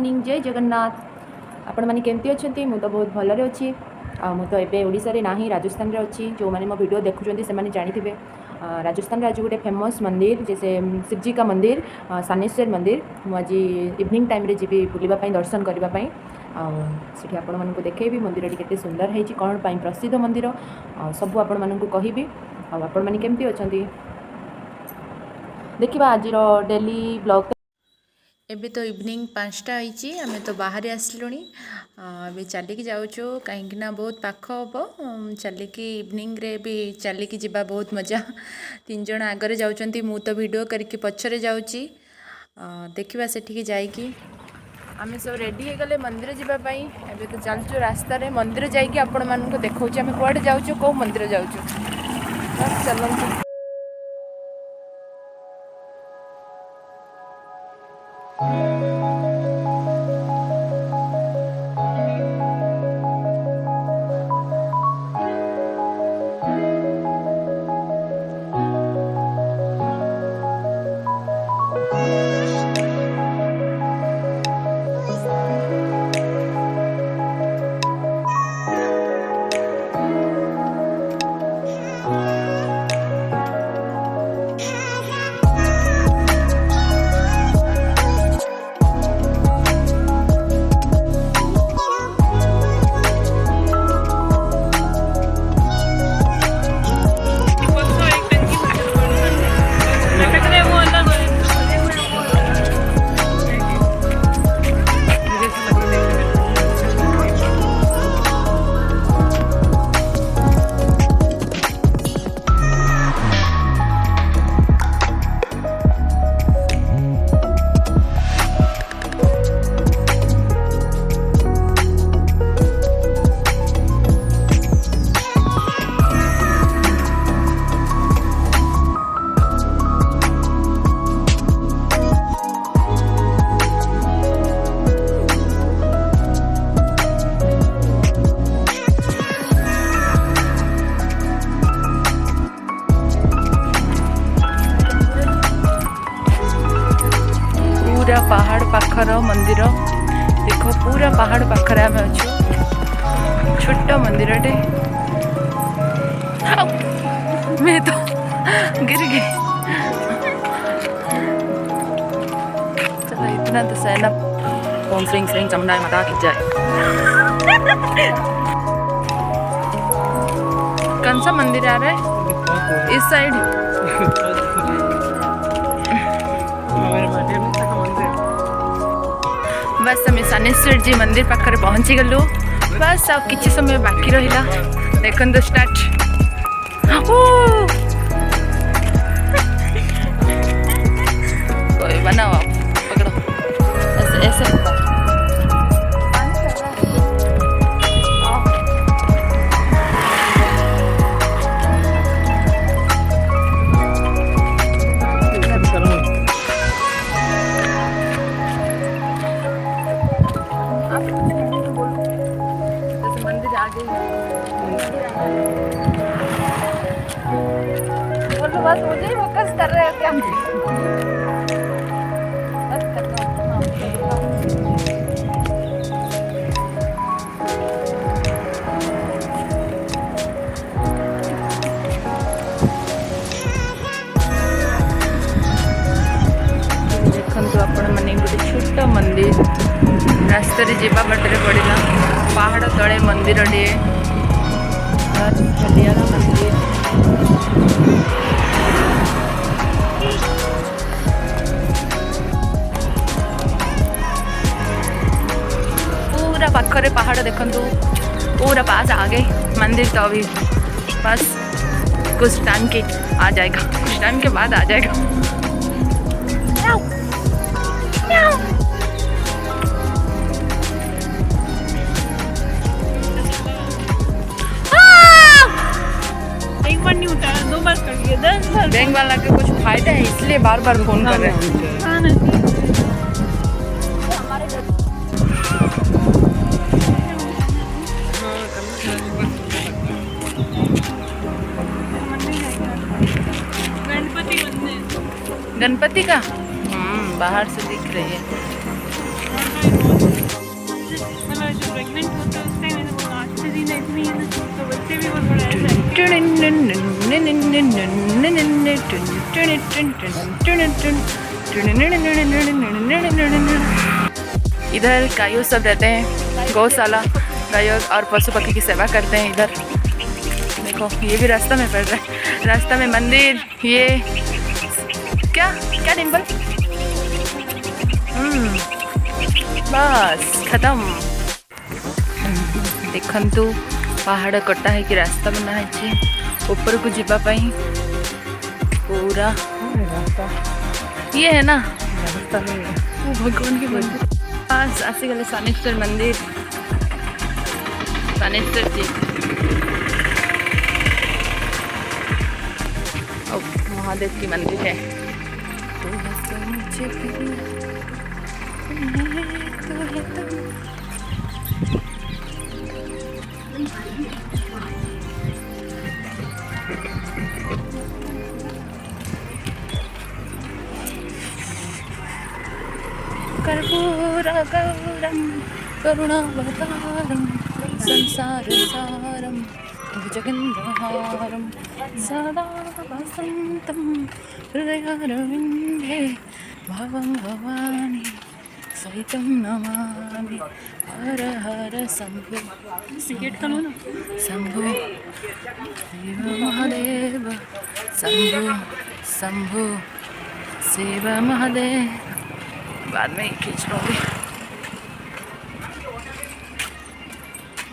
Morning, जय जगन्नाथ। आपण माने केमती अछंती? मु तो बहुत भलरे अच्छी। मु तो एबे ओडिसा रे नाही राजस्थान रे अच्छी। जो माने मो वीडियो देखुचंती से माने जानिथिबे राजस्थान आज गोटे फेमस मंदिर जैसे शिवजी का मंदिर सानेश्वर मंदिर मु आज इवनिंग टाइम रे जीवी बुलिबा पई दर्शन करबा पई सेठी आपण मानकु देखेबी मंदिर टी केते सुंदर हेची, कोन पई प्रसिद्ध मंदिर सब आपण मानकु कहिबी। आपण माने केमती अछंती देखिबा आज रो डेली ब्लॉग। एबे तो इवनिंग 5टा होईची, आमे तो बाहर आसलुनी। अबे चलिकी जाऊचो कहीं बहुत पाख हम चलिकी इवनिंग रे भी चलिकी जिबा बहुत मजा। 3 जण आगरे जाउचंती, मु तो वीडियो करके पछरे जाउची। देखिबा सेठी जाईकी आमे सब रेडी हे गले मंदिर जिबा पई। एबे तो चलचो रास्ता रे मंदिर जाईकी आपण मानकु देखौची आमे कोड जाउचो, को मंदिर जाउचो। बस चलंतु। पूरा पहाड़ पाखर मंदिर देख, पूरा पहाड़ पाखर आम अच्छु। छोट मंदिर टे मैं तो गिर गई। चलो इतना तो सहना। ओम श्री श्री चामुंडा माता की जय। कौन सा मंदिर आ रहा है इस साइड? बस आम सानेश्वर जी मंदिर पाखे पहुँची गलु। बस आ कि समय बाकी रहा। देखो तो स्टार्ट कोई बनाओ आप पकड़ो ऐसे ऐसे। मंदिर आगे बोलो, बस मुझे ही फोकस कर रहे होते हम। बस करना देखो आपण मैंने गोटे छोट मंदिर रास्ता रे जीवा बाटर पड़ा पहाड़ तले मंदिर टे मंदिर। पूरा पाखरे पहाड़ देखंतु, पूरा पास आ गए मंदिर। तो अभी बस कुछ टाइम के आ जाएगा, कुछ टाइम के बाद आ जाएगा। बैंक वाला के कुछ फायदा है इसलिए बार बार फोन कर रहे हैं। गणपति का बाहर से दिख रही है। प्रेग्नेंट होते उस टाइम है वो आज से दिन इतनी है ना तो बच्चे भी बहुत बड़ा है। इधर गायों सब रहते हैं, गौशाला, गायों और पशु पक्षी की सेवा करते हैं। इधर देखो ये भी रास्ता में पड़ रहा है, रास्ता में मंदिर, ये क्या क्या टेम्पल, बस खत्म। देखंतु पहाड़ कटा है कि रास्ता बना है ऊपर को जीवा पाई पूरा ये है ना वो भगवान के मंदिर पास आसीगले सानेश्वर मंदिर, सानेश्वर जी महादेव की मंदिर है। कर्पूरगौरं करुणावतारं संसारसारं भुजगन्धहारं सदा वसन्तं हृदयारविन्दे भवं भवानी सहितं नमामि। हर हर शम्भो शम्भो शिव महादेव, शम्भो शम्भो शिव महादेव। बाद में खींच लूँगी।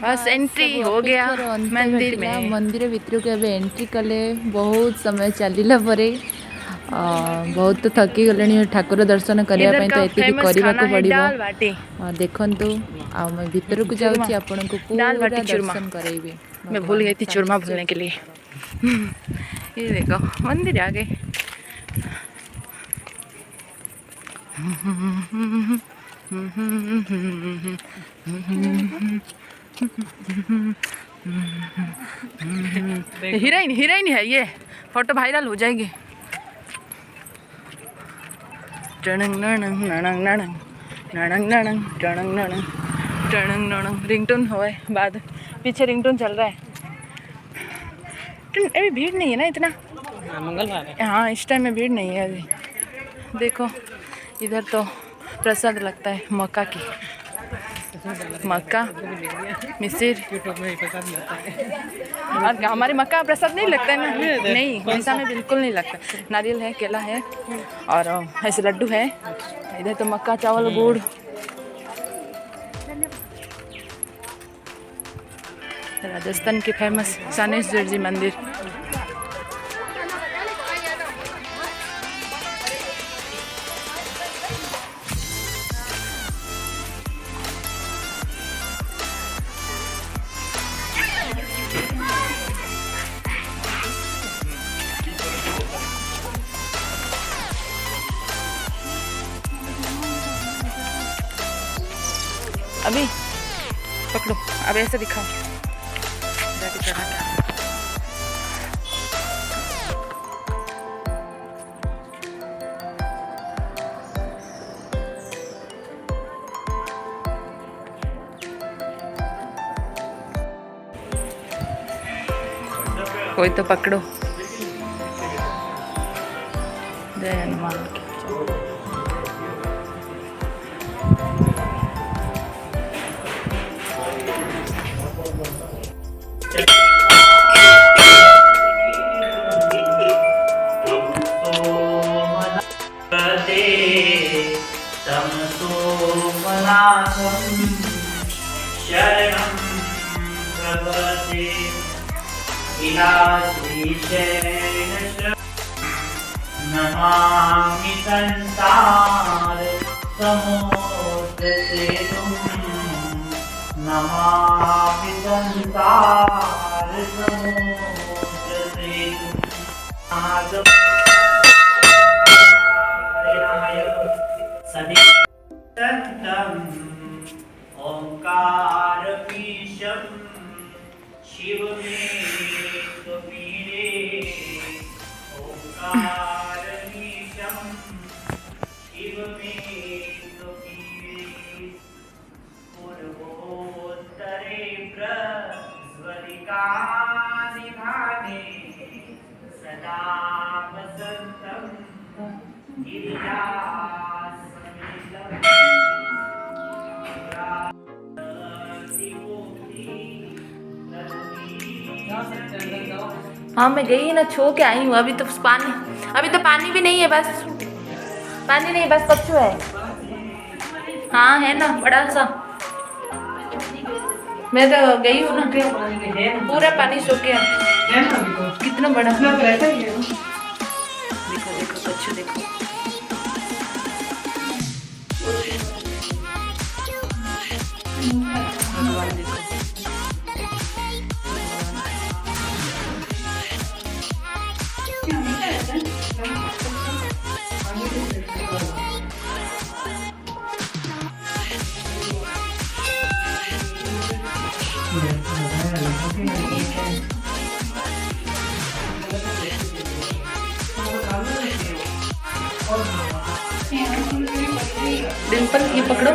बस एंट्री हो गया मंदिर में। मंदिर भितर को एबे एंट्री कले बहुत समय चलिला परे बहुत थकी गले ठाकुर दर्शन करने तो ये करने को पड़ो। देखंतु आ मैं भीतर को जाऊँगी आपन को पूरा दर्शन कराइबे। मैं भूल गई थी चूरमा भूलने के लिए। ये देखो मंदिर आ गए। हीरोइन हीरोइन है ये, फोटो वायरल हो जाएगी। रिंगटोन हो बाद पीछे रिंगटोन चल रहा है। अभी भीड़ नहीं है ना इतना, मंगलवार है। हाँ इस टाइम में भीड़ नहीं है अभी। देखो इधर तो प्रसाद लगता है मक्का की, मक्का मिसिर और हमारे मक्का प्रसाद नहीं लगता है ना, नहीं ऐसा में बिल्कुल नहीं लगता। नारियल है, केला है और ऐसे लड्डू है। इधर तो मक्का चावल गुड़। राजस्थान की फेमस सानेश्वर जी मंदिर। अभी पकड़ो, अब ऐसे दिखाओ जाके चढ़ा के। कोई तो पकड़ो। जय हनुमान की। शरणं प्रपद्ये नमामि संसार समुद्रसेतुं, नमामि संसार समुद्रसेतुं। सदितं ओंकारमीशं शिवमेकपीडे, ओंकारमीशं शिवमेकपीडे। पूर्वोत्तर हाँ मैं गई ना, छो के आई हूँ। अभी तो पानी भी नहीं है, बस पानी नहीं, बस कच्चू है। हाँ है ना, बड़ा सा। मैं तो गई हूँ ना, पूरा पानी सूख गया। कितना बड़ा। देखो देखो कच्चू देखो। भगवान देखो। डिम्पल ये पकड़ो।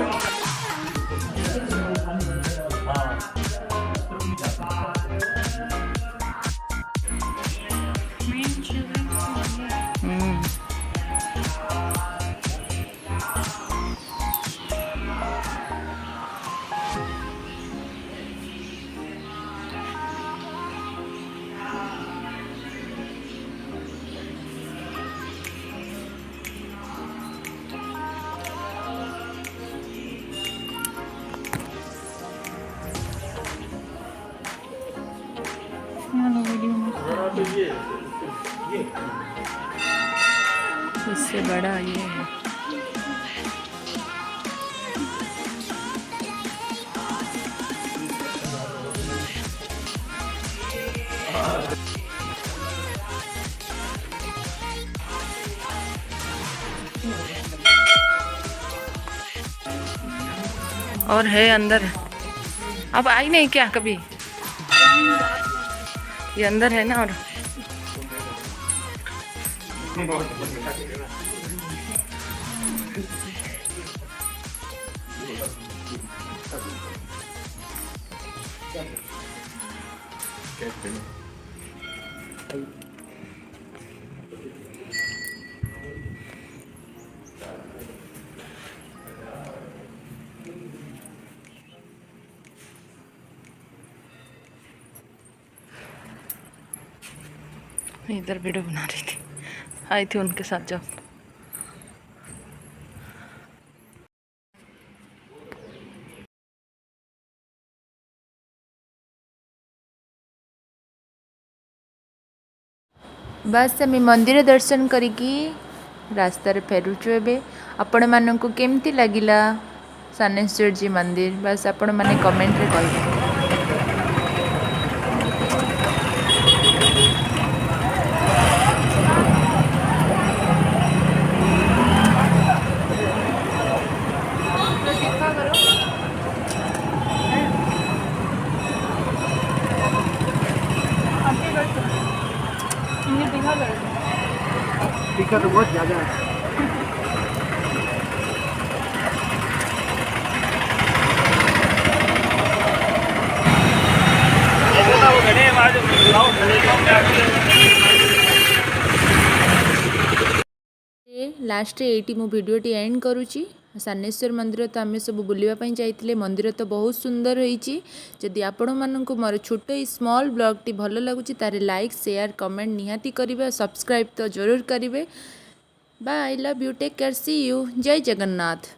इससे बड़ा ये है। और है अंदर। अब आई नहीं क्या कभी? ये अंदर है ना। और इधर वीडियो बना रही थी, आई थी उनके साथ जब। बस आम मंदिर दर्शन करिकी रास्तार फेरुचु। एबे आपण मानकु केमती लागिला सानेश्वर जी मंदिर, बस आपण माने कमेंट रे कहिबे। टीका तो बहुत ज़्यादा है। लास्ट ये मु भिडियोटी एंड करुच्ची। सानेश्वर मंदिर तो आम सब बुलापी जाइए। मंदिर तो बहुत सुंदर होती। जदि आपण मानक मोर छोट स्मॉल ब्लॉगटी भल लगुच तारे लाइक शेयर कमेंट निहाती करेंगे। सब्सक्राइब तो जरूर करेंगे। Bye, I love you, take care, see you, जय जगन्नाथ।